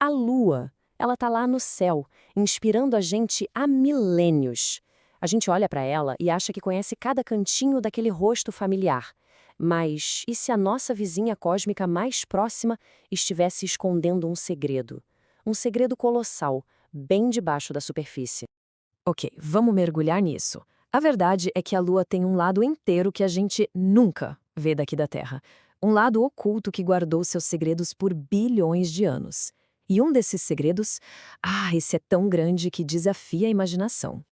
A Lua, ela tá lá no céu, inspirando a gente há milênios. A gente olha para ela e acha que conhece cada cantinho daquele rosto familiar. Mas e se a nossa vizinha cósmica mais próxima estivesse escondendo um segredo? Um segredo colossal, bem debaixo da superfície. Ok, vamos mergulhar nisso. A verdade é que a Lua tem um lado inteiro que a gente nunca vê daqui da Terra. Um lado oculto que guardou seus segredos por bilhões de anos. E um desses segredos, esse é tão grande que desafia a imaginação.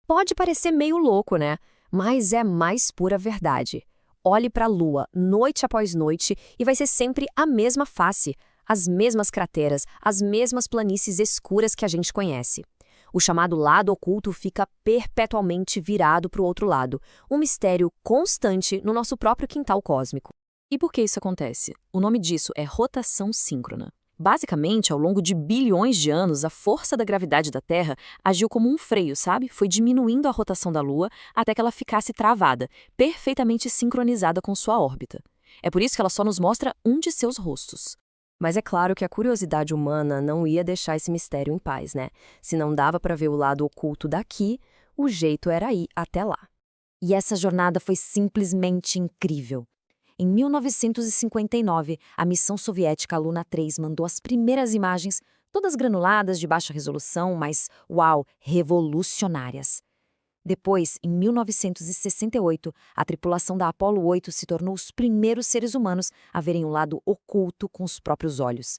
Pode parecer meio louco, né? Mas é mais pura verdade. Olhe para a Lua, noite após noite, e vai ser sempre a mesma face, as mesmas crateras, as mesmas planícies escuras que a gente conhece. O chamado lado oculto fica perpetuamente virado para o outro lado, um mistério constante no nosso próprio quintal cósmico. E por que isso acontece? O nome disso é rotação síncrona. Basicamente, ao longo de bilhões de anos, a força da gravidade da Terra agiu como um freio, sabe? Foi diminuindo a rotação da Lua até que ela ficasse travada, perfeitamente sincronizada com sua órbita. É por isso que ela só nos mostra um de seus rostos. Mas é claro que a curiosidade humana não ia deixar esse mistério em paz, né? Se não dava para ver o lado oculto daqui, o jeito era ir até lá. E essa jornada foi simplesmente incrível. Em 1959, a missão soviética Luna 3 mandou as primeiras imagens, todas granuladas de baixa resolução, mas, uau, revolucionárias. Depois, em 1968, a tripulação da Apollo 8 se tornou os primeiros seres humanos a verem o lado oculto com os próprios olhos.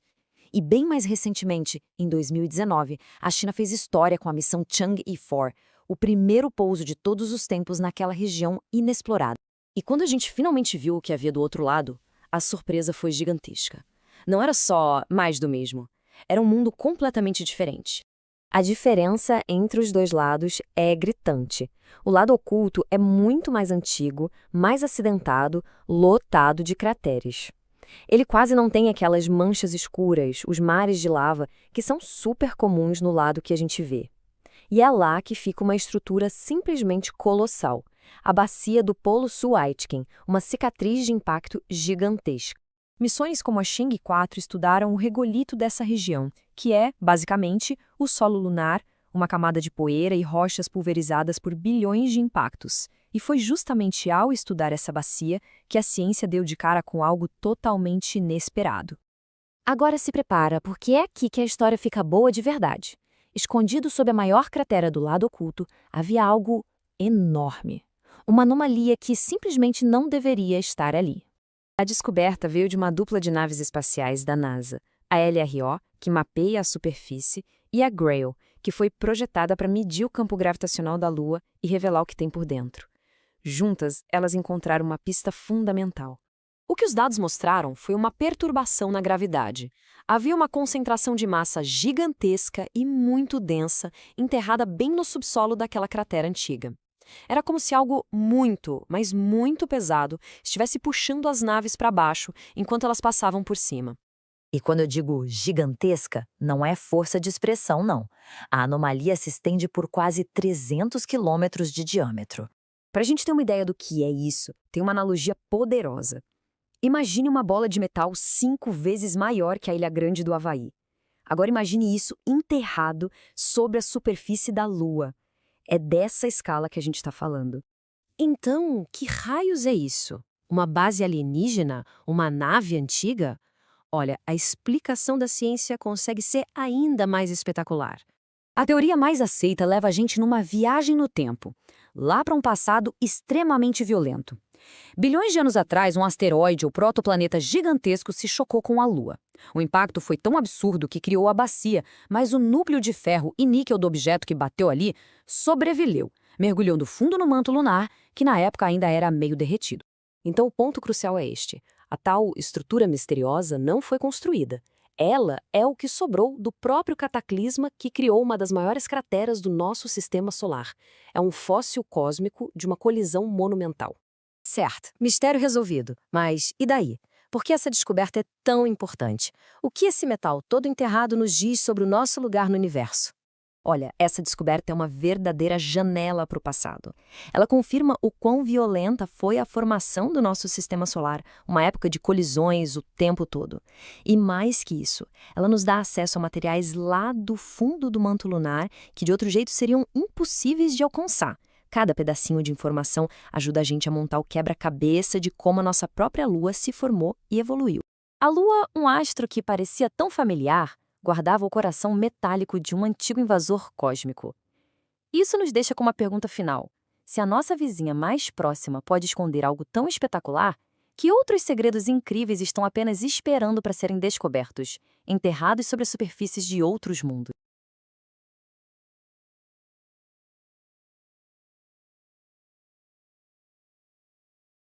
E bem mais recentemente, em 2019, a China fez história com a missão Chang'e-4, o primeiro pouso de todos os tempos naquela região inexplorada. E quando a gente finalmente viu o que havia do outro lado, a surpresa foi gigantesca. Não era só mais do mesmo, era um mundo completamente diferente. A diferença entre os dois lados é gritante. O lado oculto é muito mais antigo, mais acidentado, lotado de crateres. Ele quase não tem aquelas manchas escuras, os mares de lava, que são super comuns no lado que a gente vê. E é lá que fica uma estrutura simplesmente colossal, a bacia do Polo Sul Aitken, uma cicatriz de impacto gigantesca. Missões como a Chang'e 4 estudaram o regolito dessa região, que é, basicamente, o solo lunar, uma camada de poeira e rochas pulverizadas por bilhões de impactos. E foi justamente ao estudar essa bacia que a ciência deu de cara com algo totalmente inesperado. Agora se prepara, porque é aqui que a história fica boa de verdade. Escondido sob a maior cratera do lado oculto, havia algo enorme. Uma anomalia que simplesmente não deveria estar ali. A descoberta veio de uma dupla de naves espaciais da NASA, a LRO, que mapeia a superfície, e a GRAIL, que foi projetada para medir o campo gravitacional da Lua e revelar o que tem por dentro. Juntas, elas encontraram uma pista fundamental. O que os dados mostraram foi uma perturbação na gravidade. Havia uma concentração de massa gigantesca e muito densa enterrada bem no subsolo daquela cratera antiga. Era como se algo muito, mas muito pesado estivesse puxando as naves para baixo enquanto elas passavam por cima. E quando eu digo gigantesca, não é força de expressão, não. A anomalia se estende por quase 300 quilômetros de diâmetro. Para a gente ter uma ideia do que é isso, tem uma analogia poderosa. Imagine uma bola de metal 5 vezes maior que a Ilha Grande do Havaí. Agora imagine isso enterrado sobre a superfície da Lua. É dessa escala que a gente está falando. Então, que raios é isso? Uma base alienígena? Uma nave antiga? Olha, a explicação da ciência consegue ser ainda mais espetacular. A teoria mais aceita leva a gente numa viagem no tempo, lá para um passado extremamente violento. Bilhões de anos atrás, um asteroide ou protoplaneta gigantesco se chocou com a Lua. O impacto foi tão absurdo que criou a bacia, mas o núcleo de ferro e níquel do objeto que bateu ali sobreviveu, mergulhando fundo no manto lunar, que na época ainda era meio derretido. Então o ponto crucial é este: a tal estrutura misteriosa não foi construída. Ela é o que sobrou do próprio cataclisma que criou uma das maiores crateras do nosso sistema solar. É um fóssil cósmico de uma colisão monumental. Certo, mistério resolvido. Mas e daí? Por que essa descoberta é tão importante? O que esse metal todo enterrado nos diz sobre o nosso lugar no universo? Olha, essa descoberta é uma verdadeira janela para o passado. Ela confirma o quão violenta foi a formação do nosso sistema solar, uma época de colisões o tempo todo. E mais que isso, ela nos dá acesso a materiais lá do fundo do manto lunar que de outro jeito seriam impossíveis de alcançar. Cada pedacinho de informação ajuda a gente a montar o quebra-cabeça de como a nossa própria Lua se formou e evoluiu. A Lua, um astro que parecia tão familiar, guardava o coração metálico de um antigo invasor cósmico. Isso nos deixa com uma pergunta final. Se a nossa vizinha mais próxima pode esconder algo tão espetacular, que outros segredos incríveis estão apenas esperando para serem descobertos, enterrados sobre as superfícies de outros mundos?